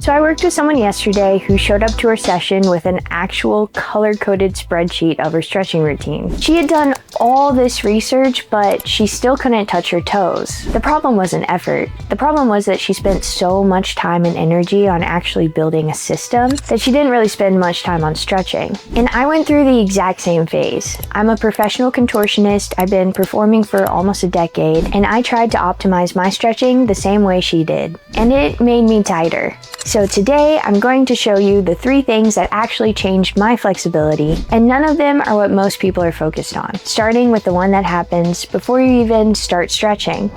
So I worked with someone yesterday who showed up to her session with an actual color-coded spreadsheet of her stretching routine. She had done all this research, but she still couldn't touch her toes. The problem wasn't effort. The problem was that she spent so much time and energy on actually building a system that she didn't really spend much time on stretching. And I went through the exact same phase. I'm a professional contortionist. I've been performing for almost a decade, and I tried to optimize my stretching the same way she did. And it made me tighter. So today, I'm going to show you the 3 things that actually changed my flexibility, and none of them are what most people are focused on, starting with the one that happens before you even start stretching.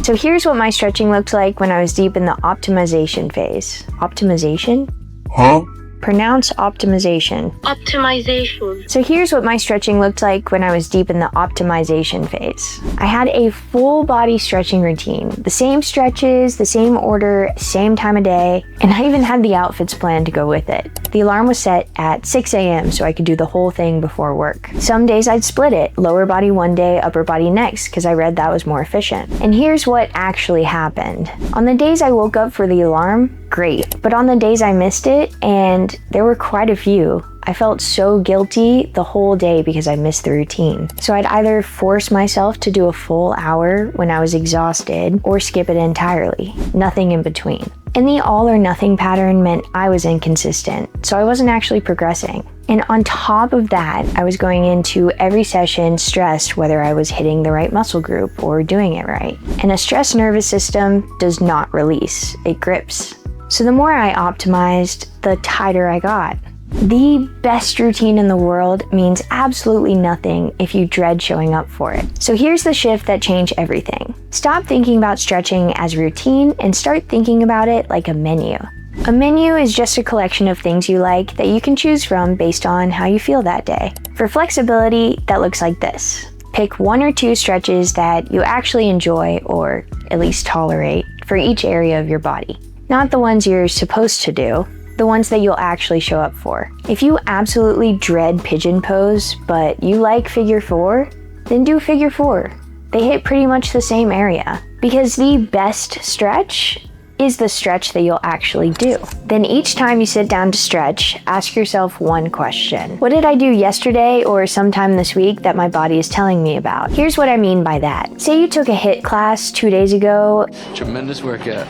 So here's what my stretching looked like when I was deep in the optimization phase. Optimization? Huh? Pronounce optimization. Optimization. So here's what my stretching looked like when I was deep in the optimization phase. I had a full body stretching routine. The same stretches, the same order, same time of day, and I even had the outfits planned to go with it. The alarm was set at 6 a.m. so I could do the whole thing before work. Some days I'd split it, lower body one day, upper body next, because I read that was more efficient. And here's what actually happened. On the days I woke up for the alarm, great. But on the days I missed it, and there were quite a few, I felt so guilty the whole day because I missed the routine. So I'd either force myself to do a full hour when I was exhausted or skip it entirely. Nothing in between. And the all or nothing pattern meant I was inconsistent, so I wasn't actually progressing. And on top of that, I was going into every session stressed whether I was hitting the right muscle group or doing it right. And a stressed nervous system does not release, it grips. So the more I optimized, the tighter I got. The best routine in the world means absolutely nothing if you dread showing up for it. So here's the shift that changed everything. Stop thinking about stretching as routine and start thinking about it like a menu. A menu is just a collection of things you like that you can choose from based on how you feel that day. For flexibility, that looks like this. Pick 1 or 2 stretches that you actually enjoy or at least tolerate for each area of your body. Not the ones you're supposed to do, the ones that you'll actually show up for. If you absolutely dread pigeon pose, but you like figure 4, then do figure 4. They hit pretty much the same area. Because the best stretch is the stretch that you'll actually do. Then each time you sit down to stretch, ask yourself one question. What did I do yesterday or sometime this week that my body is telling me about? Here's what I mean by that. Say you took a HIIT class 2 days ago. Tremendous workout.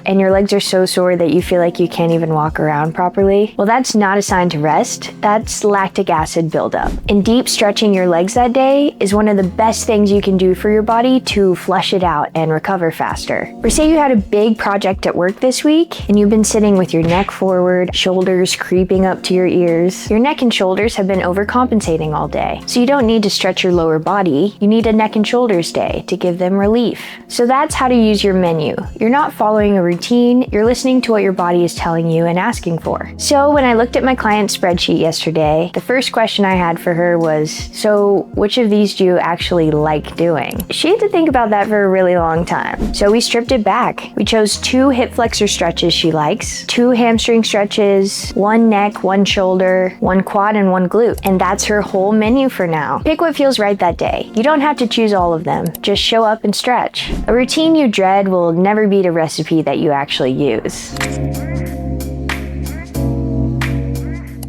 And your legs are so sore that you feel like you can't even walk around properly, well, that's not a sign to rest. That's lactic acid buildup. And deep stretching your legs that day is one of the best things you can do for your body to flush it out and recover faster. Or say you had a big project at work this week and you've been sitting with your neck forward, shoulders creeping up to your ears. Your neck and shoulders have been overcompensating all day. So you don't need to stretch your lower body. You need a neck and shoulders day to give them relief. So that's how to use your menu. You're not following a routine, you're listening to what your body is telling you and asking for. So when I looked at my client's spreadsheet yesterday, the first question I had for her was, so which of these do you actually like doing? She had to think about that for a really long time. So we stripped it back. We chose 2 hip flexor stretches she likes, 2 hamstring stretches, 1 neck, 1 shoulder, 1 quad, and 1 glute. And that's her whole menu for now. Pick what feels right that day. You don't have to choose all of them. Just show up and stretch. A routine you dread will never beat a recipe that you actually use.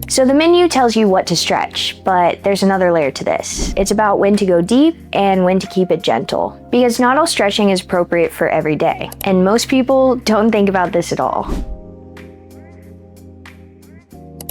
So the menu tells you what to stretch, but there's another layer to this. It's about when to go deep and when to keep it gentle. Because not all stretching is appropriate for every day, and most people don't think about this at all.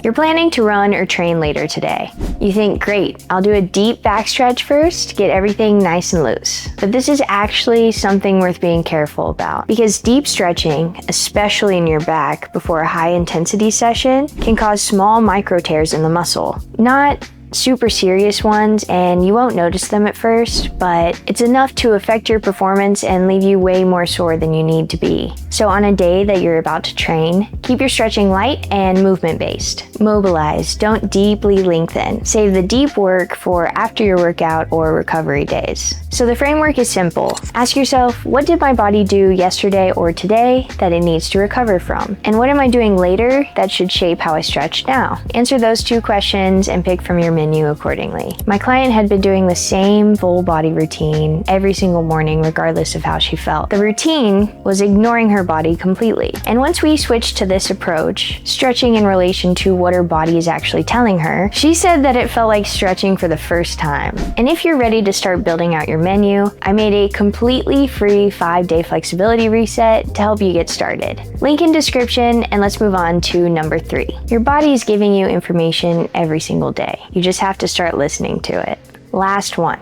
You're planning to run or train later today. You think, great, I'll do a deep back stretch first, get everything nice and loose. But this is actually something worth being careful about, because deep stretching, especially in your back before a high intensity session, can cause small micro tears in the muscle. Not super serious ones, and you won't notice them at first, but it's enough to affect your performance and leave you way more sore than you need to be. So on a day that you're about to train, keep your stretching light and movement-based. Mobilize, don't deeply lengthen. Save the deep work for after your workout or recovery days. So the framework is simple. Ask yourself, what did my body do yesterday or today that it needs to recover from? And what am I doing later that should shape how I stretch now? Answer those 2 questions and pick from your menu accordingly. My client had been doing the same full body routine every single morning regardless of how she felt. The routine was ignoring her body completely. And once we switched to this approach, stretching in relation to what her body is actually telling her, she said that it felt like stretching for the first time. And if you're ready to start building out your menu, I made a completely free 5-day flexibility reset to help you get started. Link in description, and let's move on to number 3. Your body is giving you information every single day. You just have to start listening to it. Last one.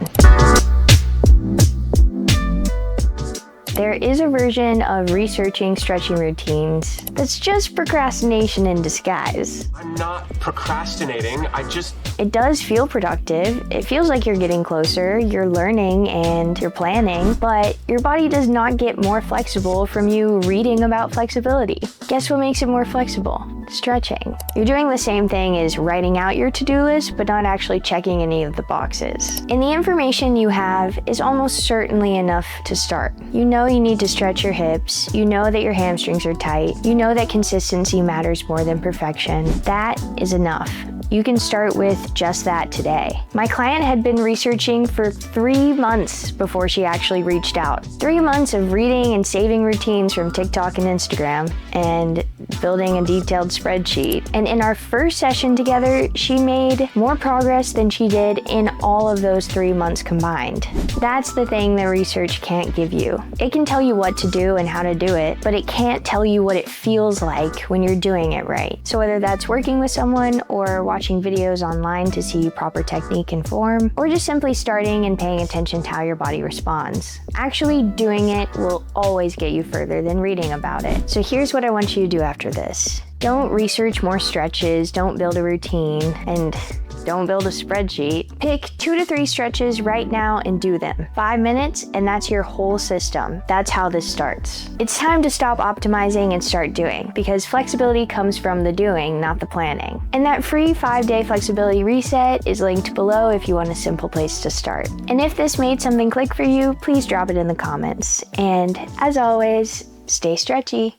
There is a version of researching stretching routines that's just procrastination in disguise. I'm not procrastinating, It does feel productive. It feels like you're getting closer, you're learning, and you're planning, but your body does not get more flexible from you reading about flexibility. Guess what makes it more flexible? Stretching. You're doing the same thing as writing out your to-do list, but not actually checking any of the boxes. And the information you have is almost certainly enough to start. You know you need to stretch your hips. You know that your hamstrings are tight. You know that consistency matters more than perfection. That is enough. You can start with just that today. My client had been researching for 3 months before she actually reached out. 3 months of reading and saving routines from TikTok and Instagram and building a detailed spreadsheet. And in our first session together, she made more progress than she did in all of those 3 months combined. That's the thing that research can't give you. It can tell you what to do and how to do it, but it can't tell you what it feels like when you're doing it right. So whether that's working with someone or watching videos online to see proper technique and form, or just simply starting and paying attention to how your body responds, actually doing it will always get you further than reading about it. So here's what I want you to do after this. Don't research more stretches, don't build a routine, and don't build a spreadsheet. Pick 2 to 3 stretches right now and do them. 5 minutes, and that's your whole system. That's how this starts. It's time to stop optimizing and start doing, because flexibility comes from the doing, not the planning. And that free 5-day flexibility reset is linked below if you want a simple place to start. And if this made something click for you, please drop it in the comments. And as always, stay stretchy.